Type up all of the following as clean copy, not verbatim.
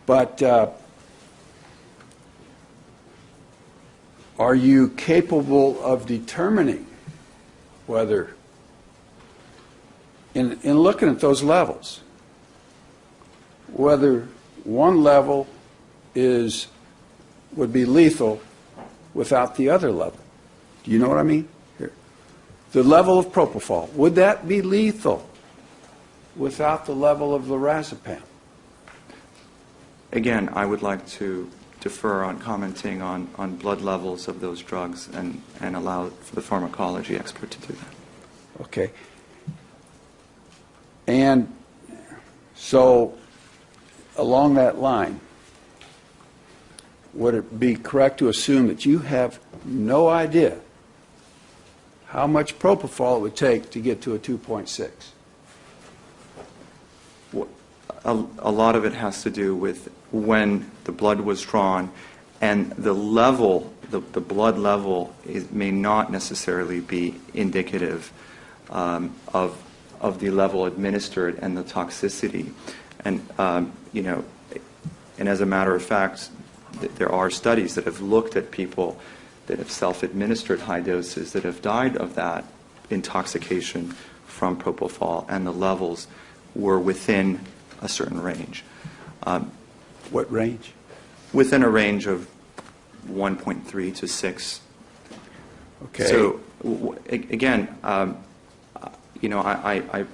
But are you capable of determining whether, in looking at those levels, whether one level would be lethal without the other level? Do you know what I mean? Here. The level of propofol, would that be lethal without the level of lorazepam? Again, I would like to defer on commenting on blood levels of those drugs and allow for the pharmacology expert to do that. Okay. And so, along that line, would it be correct to assume that you have no idea how much propofol it would take to get to a 2.6? A lot of it has to do with when the blood was drawn, and the level, the blood level may not necessarily be indicative of the level administered and the toxicity. And, and as a matter of fact, there are studies that have looked at people that have self-administered high doses that have died of that intoxication from propofol, and the levels were within a certain range. What range? Within a range of 1.3 to 6. Okay. So, again, I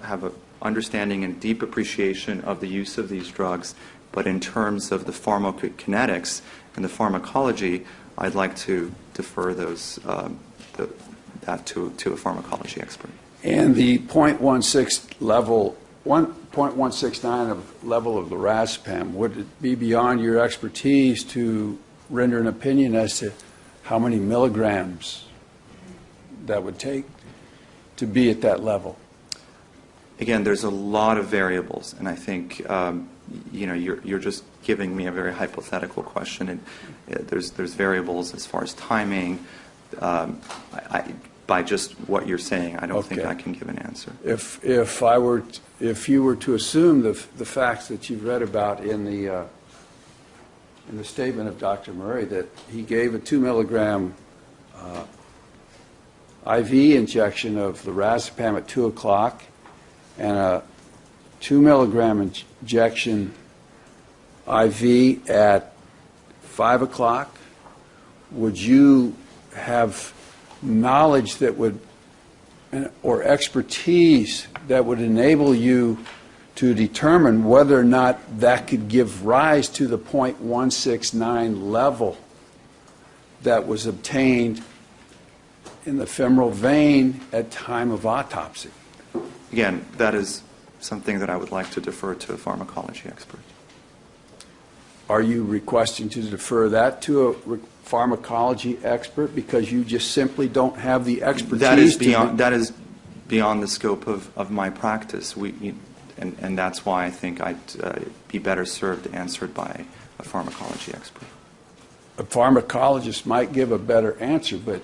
have an understanding and deep appreciation of the use of these drugs, but in terms of the pharmacokinetics and the pharmacology, I'd like to defer that to a pharmacology expert. And the 0.16 level, 1.169 of level of lorazepam, would it be beyond your expertise to render an opinion as to how many milligrams that would take to be at that level? Again, there's a lot of variables, and I think you're just giving me a very hypothetical question, and there's variables as far as timing. By just what you're saying, I don't think I can give an answer. If you were to assume the facts that you've read about in the statement of Dr. Murray, that he gave a 2 milligram IV injection of lorazepam at 2 o'clock and a 2 milligram injection IV at 5 o'clock, would you have knowledge that would, or expertise that would enable you to determine whether or not that could give rise to the 0.169 level that was obtained in the femoral vein at time of autopsy? Again, that is something that I would like to defer to a pharmacology expert. Are you requesting to defer that to a pharmacology expert because you just simply don't have the expertise? That is beyond the scope of my practice. And that's why I think I'd be better served answered by a pharmacology expert. A pharmacologist might give a better answer, but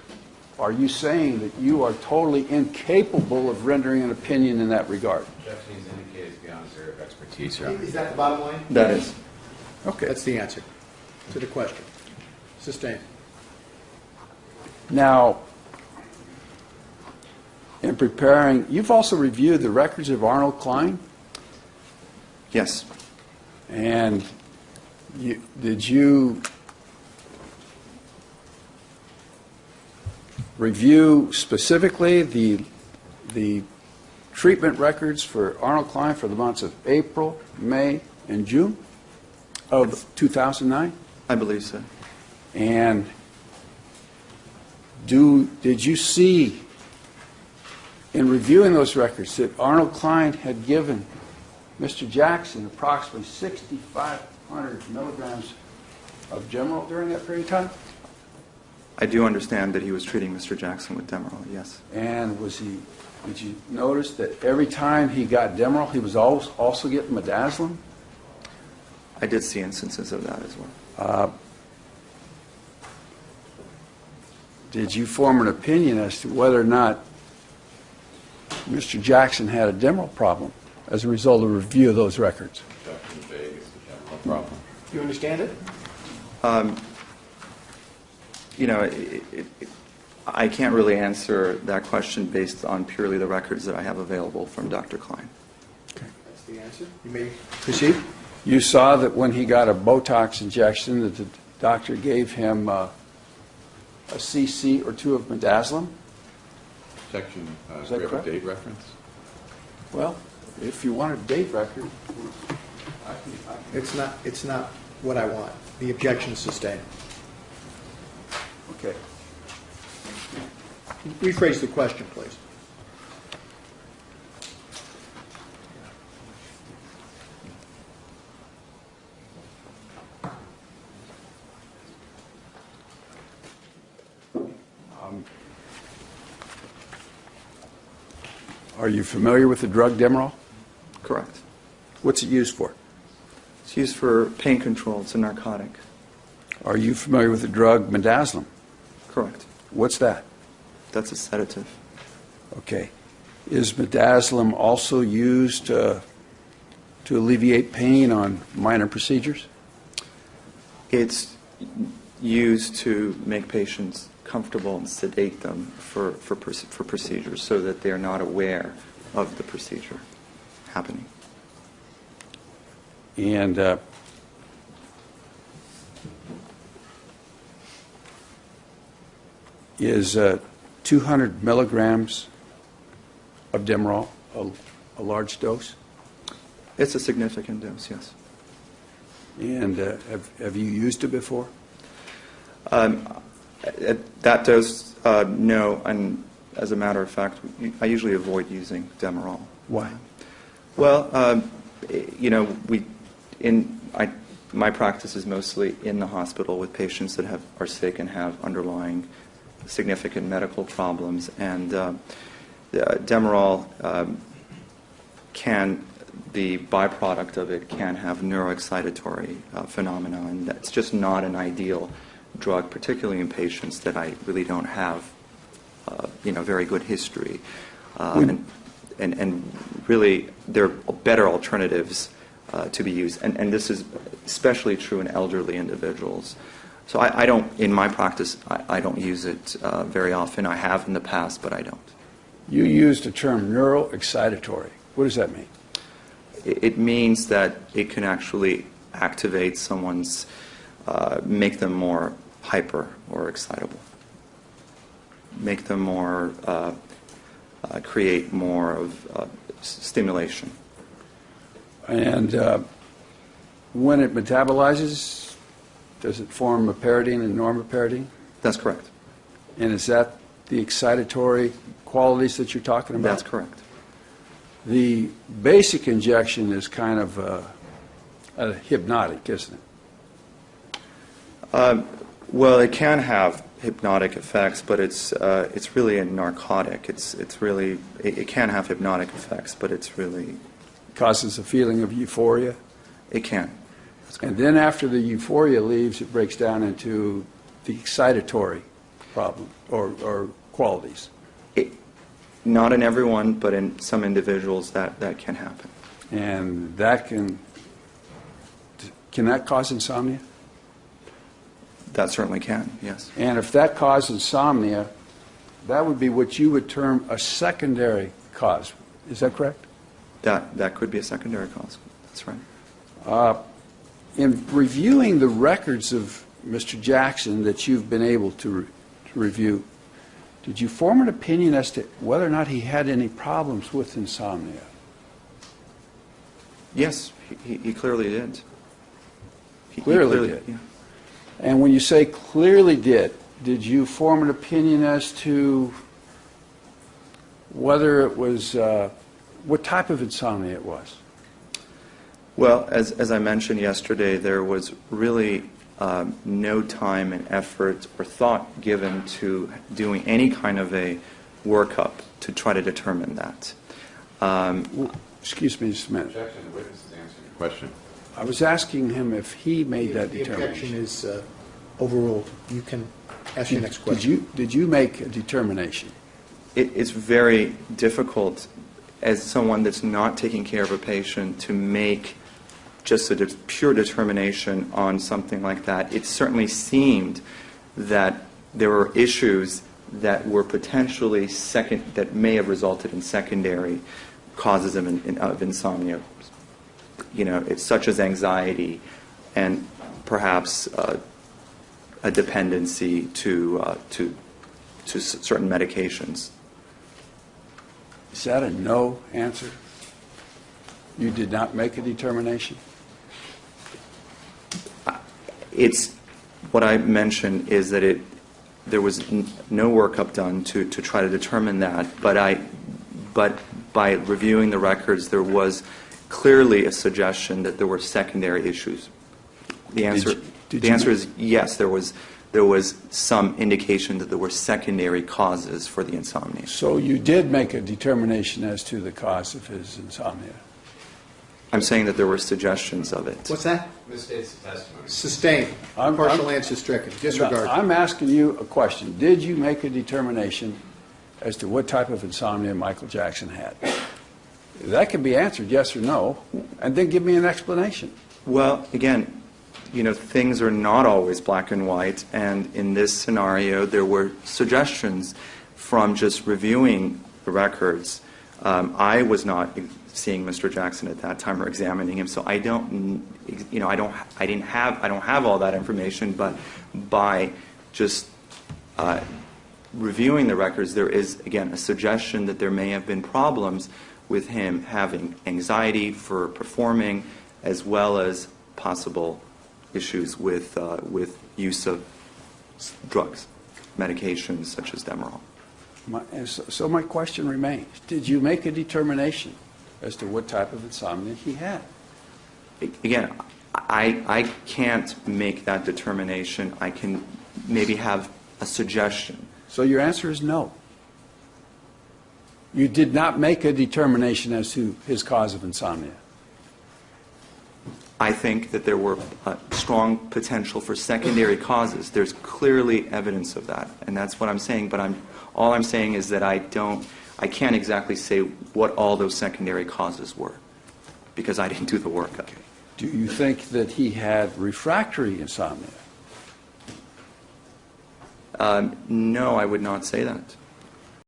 are you saying that you are totally incapable of rendering an opinion in that regard? Objection is indicated beyond his area of expertise, Your Honor. Is that the bottom line? That is. Okay. That's the answer to the question. Sustained. Now, in preparing, you've also reviewed the records of Arnold Klein? Yes. And did you review specifically the treatment records for Arnold Klein for the months of April, May, and June of 2009? I believe so. And did you see, in reviewing those records, that Arnold Klein had given Mr. Jackson approximately 6,500 milligrams of Demerol during that period of time? I do understand that he was treating Mr. Jackson with Demerol, yes. And did you notice that every time he got Demerol, he was also getting midazolam? I did see instances of that as well. Did you form an opinion as to whether or not Mr. Jackson had a Demerol problem as a result of review of those records? Objection vague as to Demerol problem. Do you understand it? You know, I can't really answer that question based on purely the records that I have available from Dr. Klein. That's the answer. You may proceed. You saw that when he got a Botox injection that the doctor gave him a cc or 2 of midazolam? Section, Is do that we have a correct? date reference? Well, if you want a date record, It's not what I want. The objection is sustained. okay. Rephrase the question, please. Are you familiar with the drug Demerol? Correct. What's it used for? It's used for pain control. It's a narcotic. Are you familiar with the drug midazolam? Correct. What's that? That's a sedative. Okay. Is midazolam also used to alleviate pain on minor procedures? It's used to make patients comfortable and sedate them for procedures so that they're not aware of the procedure happening. And is 200 milligrams of Demerol a large dose? It's a significant dose, yes. And have you used it before? At that dose, no, and as a matter of fact, I usually avoid using Demerol. Why? Well, you know, my practice is mostly in the hospital with patients that are sick and have underlying significant medical problems, and Demerol the byproduct of it can have neuroexcitatory phenomena, and that's just not an ideal drug, particularly in patients that I really don't have, very good history. And really, there are better alternatives to be used, and this is especially true in elderly individuals. So I don't, in my practice, I don't use it very often. I have in the past, but I don't. You used the term neuroexcitatory. What does that mean? It means that it can actually activate someone's, make them more hyper or excitable, make them more, create more of stimulation. And when it metabolizes, does it form a pyridine and normopyridine? That's correct. And is that the excitatory qualities that you're talking about? That's correct. The basic injection is kind of a hypnotic, isn't it? Well, it can have hypnotic effects, but it's really a narcotic. It can have hypnotic effects, but it's really Causes a feeling of euphoria. it can. And then after the euphoria leaves, it breaks down into the excitatory problem or qualities. Not in everyone, but in some individuals that can happen. And that can that cause insomnia? That certainly can, yes. And if that caused insomnia, that would be what you would term a secondary cause. Is that correct? That could be a secondary cause. That's right. In reviewing the records of Mr. Jackson that you've been able to review, did you form an opinion as to whether or not he had any problems with insomnia? Yes, he clearly did. He Clearly did. Yeah. And when you say clearly did you form an opinion as to whether it was, what type of insomnia it was? Well, as I mentioned yesterday, there was really no time and effort or thought given to doing any kind of a workup to try to determine that. Excuse me just a minute. Objection, the witness is answering your question. I was asking him if he made that The objection determination. is overruled. You can ask your next question. Did you make a determination? It's very difficult as someone that's not taking care of a patient to make just a pure determination on something like that. It certainly seemed that there were issues that were potentially that may have resulted in secondary causes of insomnia. You know, it's such as anxiety and perhaps a dependency to certain medications. Is that a no answer? You did not make a determination? It's what I mentioned is that there was no workup done to try to determine that, but by reviewing the records, there was clearly a suggestion that there were secondary issues. The answer is yes. There was some indication that there were secondary causes for the insomnia. So you did make a determination as to the cause of his insomnia? I'm saying that there were suggestions of it. What's that? Misstates the testimony. Sustained. Partial answer stricken. Disregard. I'm asking you a question. Did you make a determination as to what type of insomnia Michael Jackson had? That can be answered yes or no, and then give me an explanation. Well, again, you know, things are not always black and white, and in this scenario, there were suggestions from just reviewing the records. I was not seeing Mr. Jackson at that time or examining him, so I don't have all that information. But by just reviewing the records, there is again a suggestion that there may have been problems with him having anxiety for performing, as well as possible issues with use of drugs, medications such as Demerol. So my question remains, did you make a determination as to what type of insomnia he had? Again, I can't make that determination. I can maybe have a suggestion. So your answer is no. You did not make a determination as to his cause of insomnia. I think that there were strong potential for secondary causes. There's clearly evidence of that, and that's what I'm saying. But all I'm saying is that I can't exactly say what all those secondary causes were, because I didn't do the workup. Do you think that he had refractory insomnia? No, I would not say that.